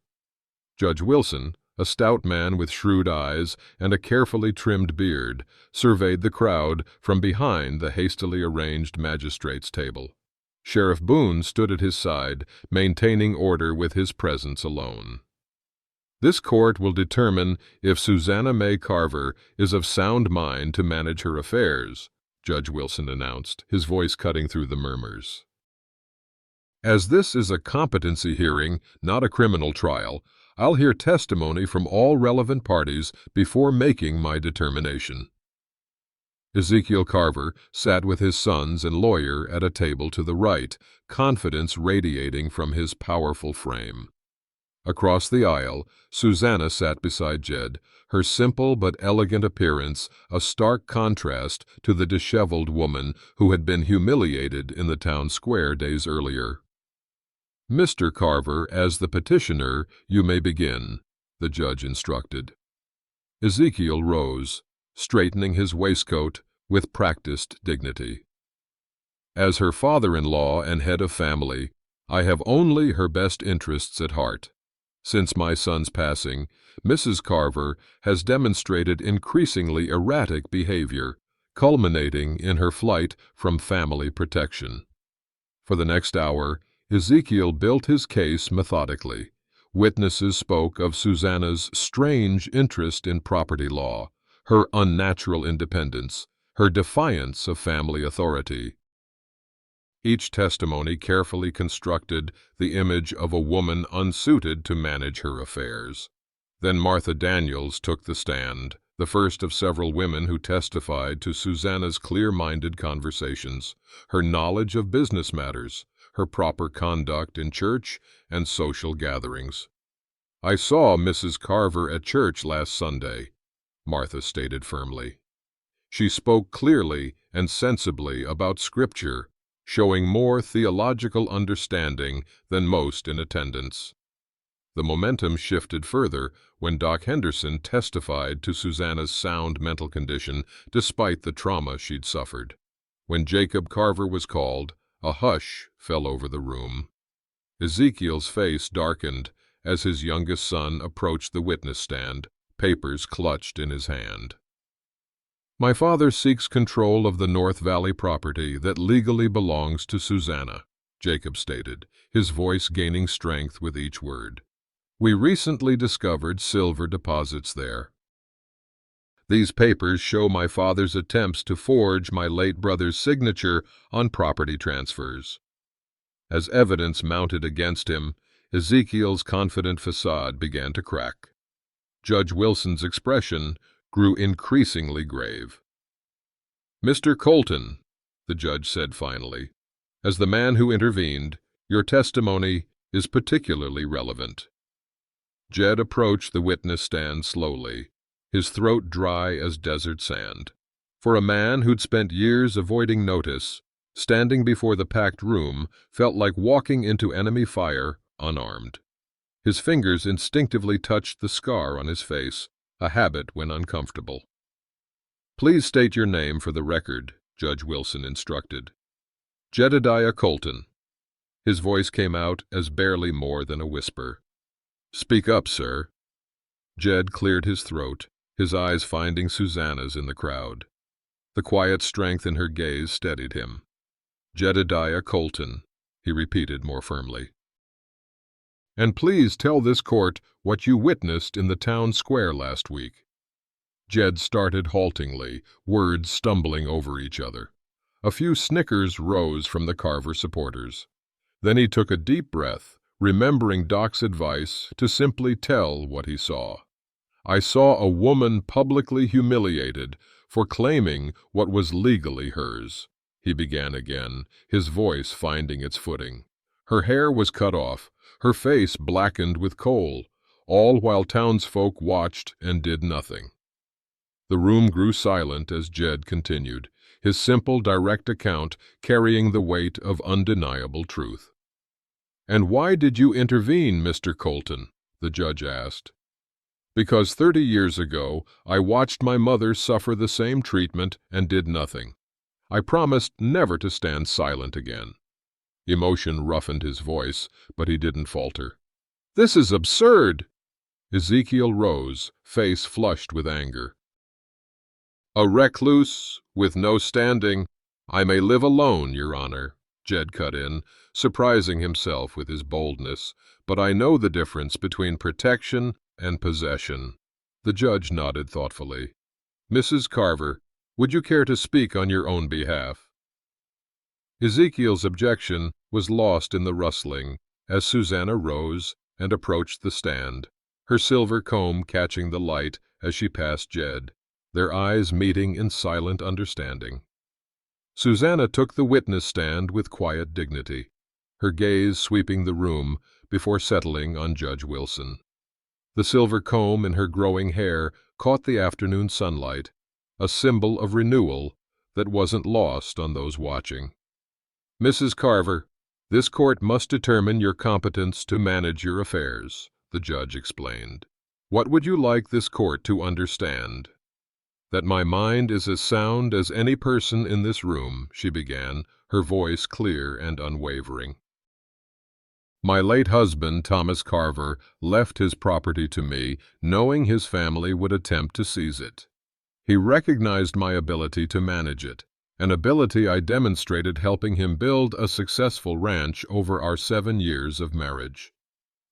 Judge Wilson, a stout man with shrewd eyes and a carefully trimmed beard, surveyed the crowd from behind the hastily arranged magistrate's table. Sheriff Boone stood at his side, maintaining order with his presence alone. This court will determine if Susanna May Carver is of sound mind to manage her affairs, Judge Wilson announced, his voice cutting through the murmurs. As this is a competency hearing, not a criminal trial, I'll hear testimony from all relevant parties before making my determination. Ezekiel Carver sat with his sons and lawyer at a table to the right, confidence radiating from his powerful frame. Across the aisle, Susanna sat beside Jed, her simple but elegant appearance a stark contrast to the disheveled woman who had been humiliated in the town square days earlier. "Mr. Carver, as the petitioner, you may begin," the judge instructed. Ezekiel rose, straightening his waistcoat with practiced dignity. "As her father-in-law and head of family, I have only her best interests at heart. Since my son's passing, Mrs. Carver has demonstrated increasingly erratic behavior, culminating in her flight from family protection." For the next hour, Ezekiel built his case methodically. Witnesses spoke of Susanna's strange interest in property law, her unnatural independence, her defiance of family authority. Each testimony carefully constructed the image of a woman unsuited to manage her affairs. Then Martha Daniels took the stand, the first of several women who testified to Susanna's clear-minded conversations, her knowledge of business matters, her proper conduct in church and social gatherings. "I saw Mrs. Carver at church last Sunday," Martha stated firmly. "She spoke clearly and sensibly about Scripture, showing more theological understanding than most in attendance." The momentum shifted further when Doc Henderson testified to Susanna's sound mental condition despite the trauma she'd suffered. When Jacob Carver was called, a hush fell over the room. Ezekiel's face darkened as his youngest son approached the witness stand, papers clutched in his hand. "My father seeks control of the North Valley property that legally belongs to Susanna," Jacob stated, his voice gaining strength with each word. "We recently discovered silver deposits there. These papers show my father's attempts to forge my late brother's signature on property transfers." As evidence mounted against him, Ezekiel's confident facade began to crack. Judge Wilson's expression grew increasingly grave. "Mr. Colton," the judge said finally, "as the man who intervened, your testimony is particularly relevant." Jed approached the witness stand slowly, his throat dry as desert sand. For a man who'd spent years avoiding notice, standing before the packed room felt like walking into enemy fire unarmed. His fingers instinctively touched the scar on his face, a habit when uncomfortable. "Please state your name for the record," Judge Wilson instructed. "Jedediah Colton." His voice came out as barely more than a whisper. "Speak up, sir." Jed cleared his throat, his eyes finding Susanna's in the crowd. The quiet strength in her gaze steadied him. "Jedediah Colton," he repeated more firmly. "And please tell this court what you witnessed in the town square last week." Jed started haltingly, words stumbling over each other. A few snickers rose from the Carver supporters. Then he took a deep breath, remembering Doc's advice to simply tell what he saw. "I saw a woman publicly humiliated for claiming what was legally hers," he began again, his voice finding its footing. "Her hair was cut off, her face blackened with coal, all while townsfolk watched and did nothing." The room grew silent as Jed continued, his simple, direct account carrying the weight of undeniable truth. "And why did you intervene, Mr. Colton?" the judge asked. "Because 30 years ago I watched my mother suffer the same treatment and did nothing. I promised never to stand silent again." Emotion roughened his voice, but he didn't falter. "This is absurd!" Ezekiel rose, face flushed with anger. "A recluse, with no standing, I may live alone, Your Honor," Jed cut in, surprising himself with his boldness, "but I know the difference between protection and possession. The judge nodded thoughtfully. Mrs. Carver, would you care to speak on your own behalf? Ezekiel's objection was lost in the rustling as Susanna rose and approached the stand, her silver comb catching the light as she passed Jed, their eyes meeting in silent understanding. Susanna took the witness stand with quiet dignity, her gaze sweeping the room before settling on Judge Wilson. The silver comb in her growing hair caught the afternoon sunlight, a symbol of renewal that wasn't lost on those watching. Mrs. Carver, this court must determine your competence to manage your affairs, the judge explained. What would you like this court to understand? That my mind is as sound as any person in this room, she began, her voice clear and unwavering. My late husband, Thomas Carver, left his property to me, knowing his family would attempt to seize it. He recognized my ability to manage it, an ability I demonstrated helping him build a successful ranch over our 7 years of marriage.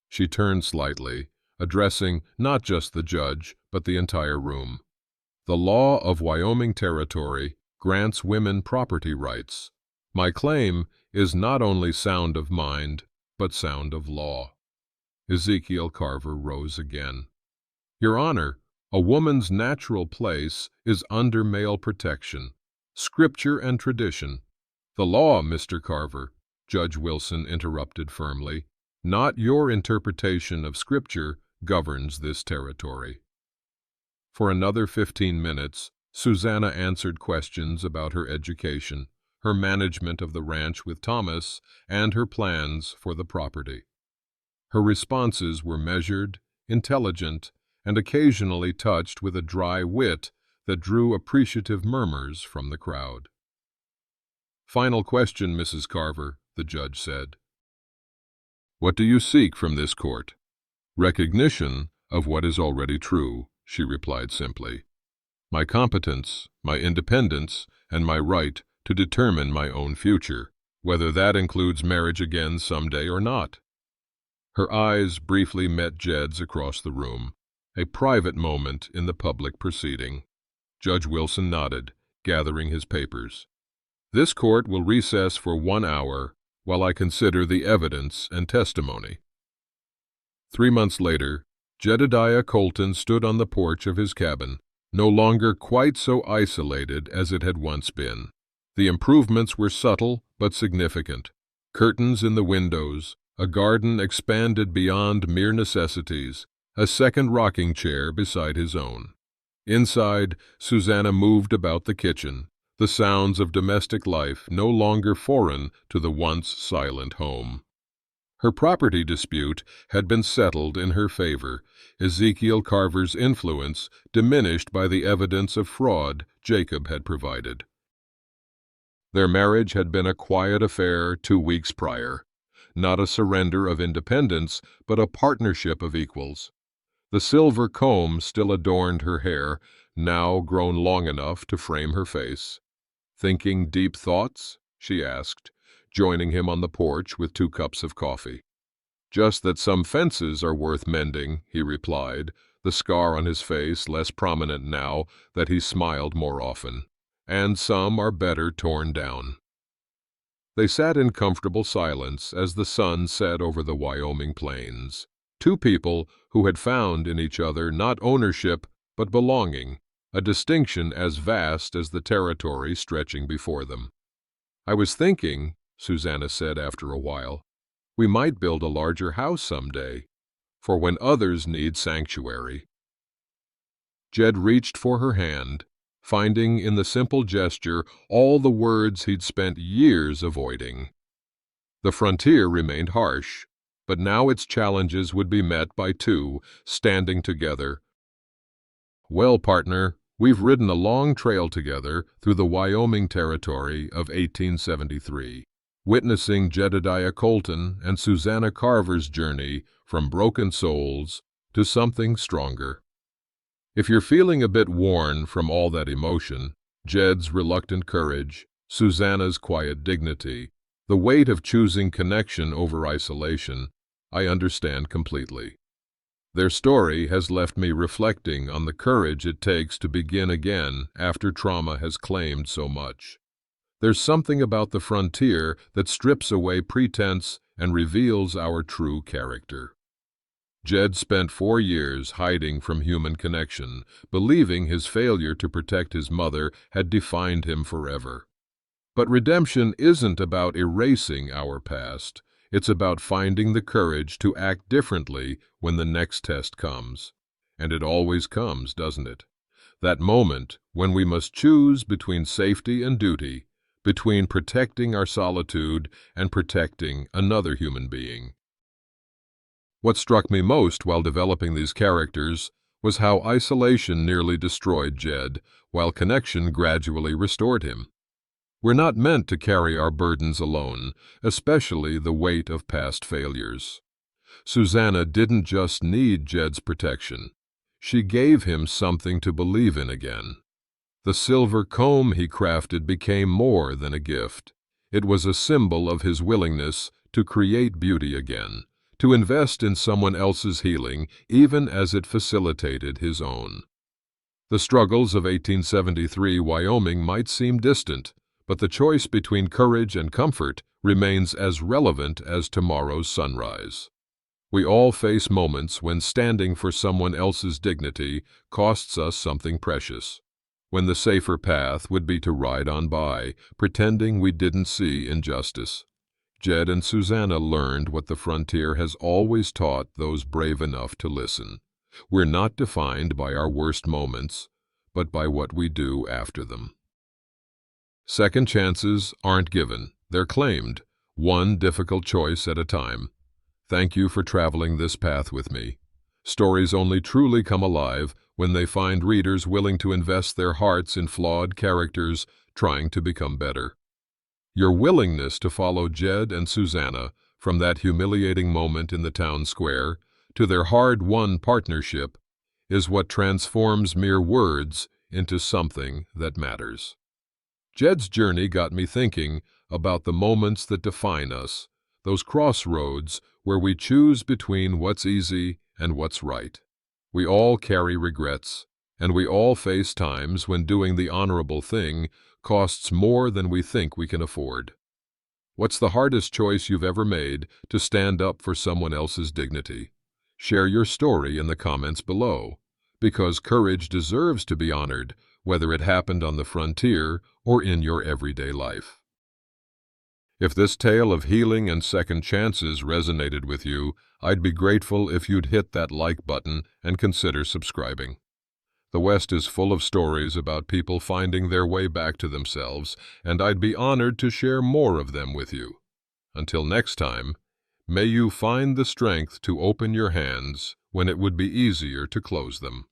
She turned slightly, addressing not just the judge, but the entire room. The law of Wyoming Territory grants women property rights. My claim is not only sound of mind, but sound of law. Ezekiel Carver rose again. Your Honor, a woman's natural place is under male protection, scripture and tradition. The law, Mr. Carver, Judge Wilson interrupted firmly, not your interpretation of scripture governs this territory. For another 15 minutes, Susanna answered questions about her education, her management of the ranch with Thomas, and her plans for the property. Her responses were measured, intelligent, and occasionally touched with a dry wit that drew appreciative murmurs from the crowd. Final question, Mrs. Carver, the judge said. What do you seek from this court? Recognition of what is already true, she replied simply. My competence, my independence, and my right to determine my own future, whether that includes marriage again someday or not. Her eyes briefly met Jed's across the room, a private moment in the public proceeding. Judge Wilson nodded, gathering his papers. This court will recess for 1 hour while I consider the evidence and testimony. 3 months later, Jedediah Colton stood on the porch of his cabin, no longer quite so isolated as it had once been. The improvements were subtle but significant. Curtains in the windows, a garden expanded beyond mere necessities, a second rocking chair beside his own. Inside, Susanna moved about the kitchen, the sounds of domestic life no longer foreign to the once silent home. Her property dispute had been settled in her favor, Ezekiel Carver's influence diminished by the evidence of fraud Jacob had provided. Their marriage had been a quiet affair 2 weeks prior, not a surrender of independence, but a partnership of equals. The silver comb still adorned her hair, now grown long enough to frame her face. Thinking deep thoughts? She asked, joining him on the porch with 2 cups of coffee. Just that some fences are worth mending, he replied, the scar on his face less prominent now that he smiled more often, and some are better torn down. They sat in comfortable silence as the sun set over the Wyoming plains. 2 people who had found in each other not ownership but belonging, a distinction as vast as the territory stretching before them. I was thinking, Susanna said after a while, we might build a larger house someday, for when others need sanctuary. Jed reached for her hand, finding in the simple gesture all the words he'd spent years avoiding. The frontier remained harsh, but now its challenges would be met by 2 standing together. Well, partner, we've ridden a long trail together through the Wyoming Territory of 1873, witnessing Jedediah Colton and Susanna Carver's journey from broken souls to something stronger. If you're feeling a bit worn from all that emotion, Jed's reluctant courage, Susanna's quiet dignity, the weight of choosing connection over isolation, I understand completely. Their story has left me reflecting on the courage it takes to begin again after trauma has claimed so much. There's something about the frontier that strips away pretense and reveals our true character. Jed spent 4 years hiding from human connection, believing his failure to protect his mother had defined him forever. But redemption isn't about erasing our past. It's about finding the courage to act differently when the next test comes. And it always comes, doesn't it? That moment when we must choose between safety and duty, between protecting our solitude and protecting another human being. What struck me most while developing these characters was how isolation nearly destroyed Jed, while connection gradually restored him. We're not meant to carry our burdens alone, especially the weight of past failures. Susanna didn't just need Jed's protection. She gave him something to believe in again. The silver comb he crafted became more than a gift. It was a symbol of his willingness to create beauty again, to invest in someone else's healing, even as it facilitated his own. The struggles of 1873 Wyoming might seem distant, but the choice between courage and comfort remains as relevant as tomorrow's sunrise. We all face moments when standing for someone else's dignity costs us something precious, when the safer path would be to ride on by, pretending we didn't see injustice. Jed and Susanna learned what the frontier has always taught those brave enough to listen. We're not defined by our worst moments, but by what we do after them. Second chances aren't given, they're claimed, one difficult choice at a time. Thank you for traveling this path with me. Stories only truly come alive when they find readers willing to invest their hearts in flawed characters trying to become better. Your willingness to follow Jed and Susanna from that humiliating moment in the town square to their hard-won partnership is what transforms mere words into something that matters. Jed's journey got me thinking about the moments that define us, those crossroads where we choose between what's easy and what's right. We all carry regrets, and we all face times when doing the honorable thing costs more than we think we can afford. What's the hardest choice you've ever made to stand up for someone else's dignity? Share your story in the comments below, because courage deserves to be honored, whether it happened on the frontier or in your everyday life. If this tale of healing and second chances resonated with you, I'd be grateful if you'd hit that like button and consider subscribing. The West is full of stories about people finding their way back to themselves, and I'd be honored to share more of them with you. Until next time, may you find the strength to open your hands when it would be easier to close them.